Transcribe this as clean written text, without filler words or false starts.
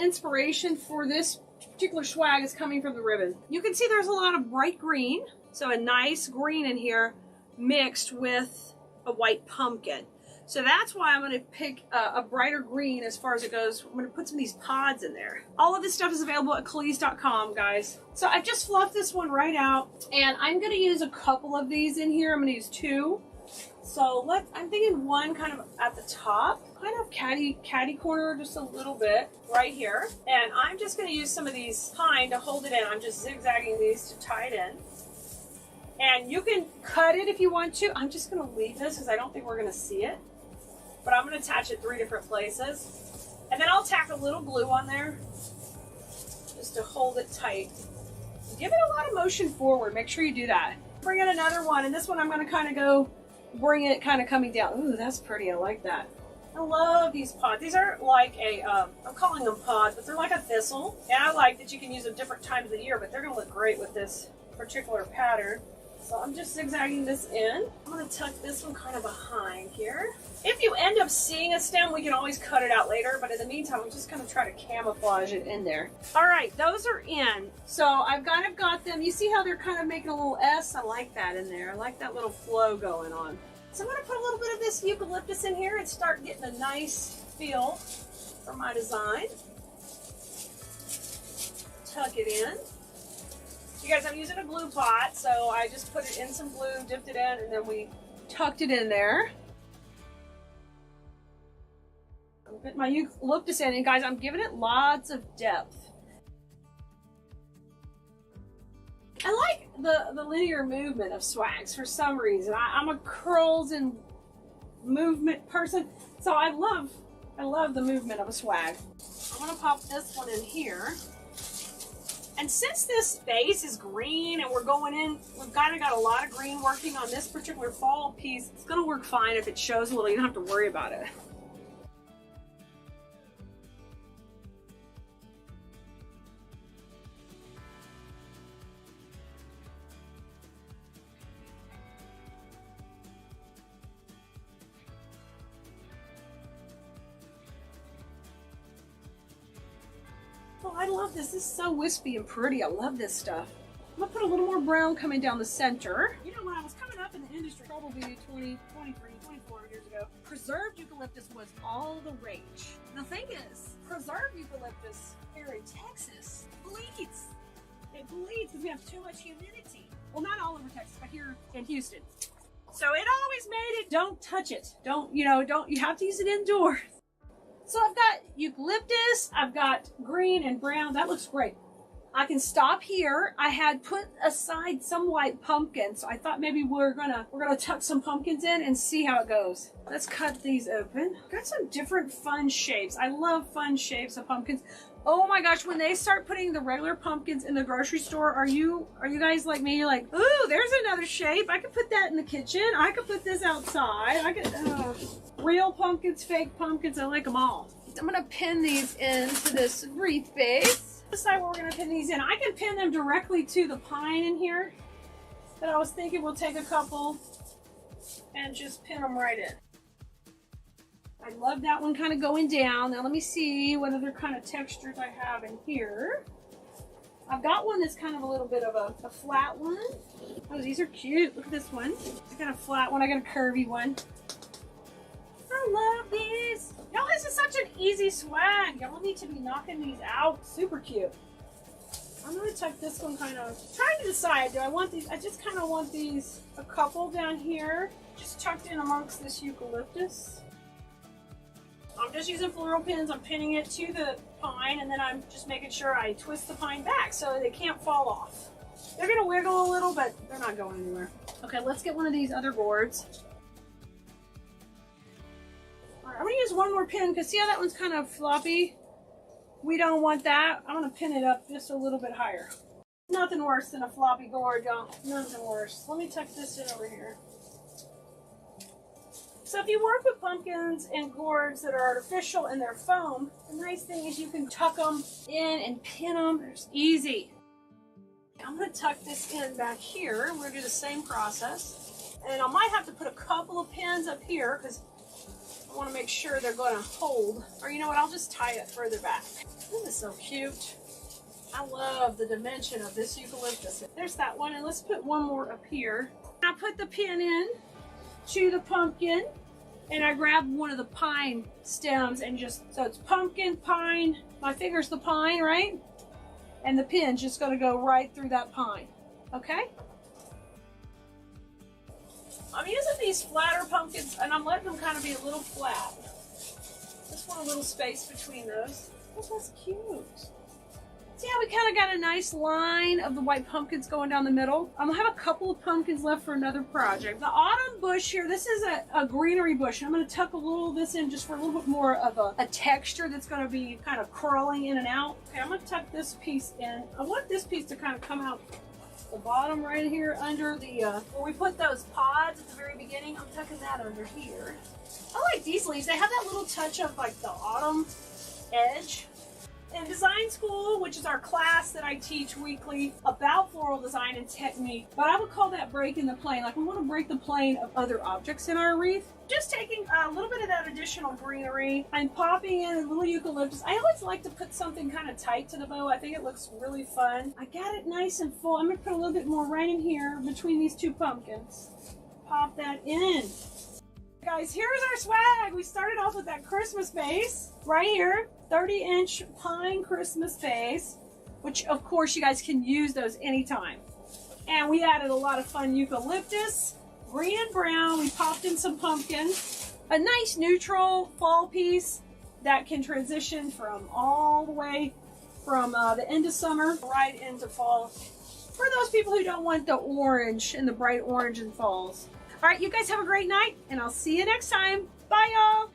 inspiration for this particular swag is coming from the ribbon. You can see there's a lot of bright green, so a nice green in here mixed with a white pumpkin. So that's why I'm going to pick a brighter green as far as it goes. I'm going to put some of these pods in there. All of this stuff is available at Keleas.com, guys. So I just fluffed this one right out, and I'm going to use a couple of these in here. I'm going to use 2. So I'm thinking one kind of at the top, kind of catty corner just a little bit right here. And I'm just going to use some of these pine to hold it in. I'm just zigzagging these to tie it in. And you can cut it if you want to. I'm just going to leave this because I don't think we're going to see it. But I'm going to attach it 3 different places. And then I'll tack a little glue on there just to hold it tight. Give it a lot of motion forward. Make sure you do that. Bring in another one. And this one I'm going to kind of go bring it kind of coming down. Ooh, that's pretty. I like that. I love these pods. These are like I'm calling them pods, but they're like a thistle. And I like that you can use them different times of the year, but they're going to look great with this particular pattern. So I'm just zigzagging this in. I'm going to tuck this one kind of behind here. If you end up seeing a stem, we can always cut it out later, but in the meantime, I'm just going to try to camouflage it in there. All right, those are in. So I've kind of got them. You see how they're kind of making a little S? I like that in there. I like that little flow going on. So I'm going to put a little bit of this eucalyptus in here and start getting a nice feel for my design. Tuck it in. You guys, I'm using a glue pot, so I just put it in some glue, dipped it in, and then we tucked it in there. I'll put my eucalyptus in, and guys, I'm giving it lots of depth. I like the linear movement of swags for some reason. I'm a curls and movement person, so I love the movement of a swag. I'm gonna pop this one in here. And since this base is green and we're going in, we've kind of got a lot of green working on this particular fall piece. It's going to work fine if it shows a little. You don't have to worry about it. Oh, I love this. This is so wispy and pretty. I love this stuff. I'm going to put a little more brown coming down the center. You know, when I was coming up in the industry, probably 20, 23, 24 years ago, preserved eucalyptus was all the rage. The thing is, preserved eucalyptus here in Texas bleeds. It bleeds because we have too much humidity. Well, not all over Texas, but here in Houston. So it always made it, don't touch it. You have to use it indoors. So I've got eucalyptus, I've got green and brown. That looks great. I can stop here. I had put aside some white pumpkin, so I thought maybe we're gonna tuck some pumpkins in and see how it goes. Let's cut these open. Got some different fun shapes. I love fun shapes of pumpkins. Oh my gosh, when they start putting the regular pumpkins in the grocery store, are you guys like me? You're like, ooh, there's another shape. I could put that in the kitchen. I could put this outside. I could, real pumpkins, fake pumpkins, I like them all. I'm gonna pin these into this wreath base. Decide where we're gonna pin these in. I can pin them directly to the pine in here, but I was thinking we'll take a couple and just pin them right in. I love that one kind of going down. Now let me see what other kind of textures I have in here. I've got one that's kind of a little bit of a flat one. Oh, these are cute. Look at this one. I got a flat one. I got a curvy one. I love these. Y'all, this is such an easy swag. Y'all need to be knocking these out. Super cute. I'm going to tuck this one kind of, trying to decide, do I want these? I just kind of want these, a couple down here, just tucked in amongst this eucalyptus. I'm just using floral pins. I'm pinning it to the pine, and then I'm just making sure I twist the pine back so they can't fall off. They're going to wiggle a little, but they're not going anywhere. Okay, let's get one of these other gourds. All right, I'm going to use one more pin because see how that one's kind of floppy? We don't want that. I'm going to pin it up just a little bit higher. Nothing worse than a floppy gourd, y'all. Nothing worse. Let me tuck this in over here. So if you work with pumpkins and gourds that are artificial and they're foam, the nice thing is you can tuck them in and pin them. It's easy. I'm going to tuck this in back here. We're going to do the same process. And I might have to put a couple of pins up here because I want to make sure they're going to hold. Or you know what, I'll just tie it further back. This is so cute. I love the dimension of this eucalyptus. There's that one, and let's put one more up here. I put the pin in to the pumpkin, and I grab one of the pine stems and just, so it's pumpkin, pine, my finger's the pine, right? And the pin's just gonna go right through that pine, okay? I'm using these flatter pumpkins, and I'm letting them kind of be a little flat. Just want a little space between those. Oh, that's cute. See how we kind of got a nice line of the white pumpkins going down the middle? I'm gonna have a couple of pumpkins left for another project. The autumn bush here, this is a greenery bush. I'm gonna tuck a little of this in just for a little bit more of a texture that's gonna be kind of curling in and out. Okay, I'm gonna tuck this piece in. I want this piece to kind of come out the bottom right here under the, where we put those pods at the very beginning. I'm tucking that under here. I like these leaves. They have that little touch of like the autumn edge. In design school, which is our class that I teach weekly about floral design and technique, but I would call that breaking the plane. Like we want to break the plane of other objects in our wreath. Just taking a little bit of that additional greenery and popping in a little eucalyptus. I always like to put something kind of tight to the bow. I think it looks really fun. I got it nice and full. I'm going to put a little bit more right in here between these two pumpkins. Pop that in. Guys, here's our swag. We started off with that Christmas vase right here. 30-inch pine Christmas vase, which of course you guys can use those anytime. And we added a lot of fun eucalyptus, green and brown. We popped in some pumpkins, a nice neutral fall piece that can transition from all the way from the end of summer right into fall. For those people who don't want the orange and the bright orange in falls. All right, you guys have a great night, and I'll see you next time. Bye, y'all.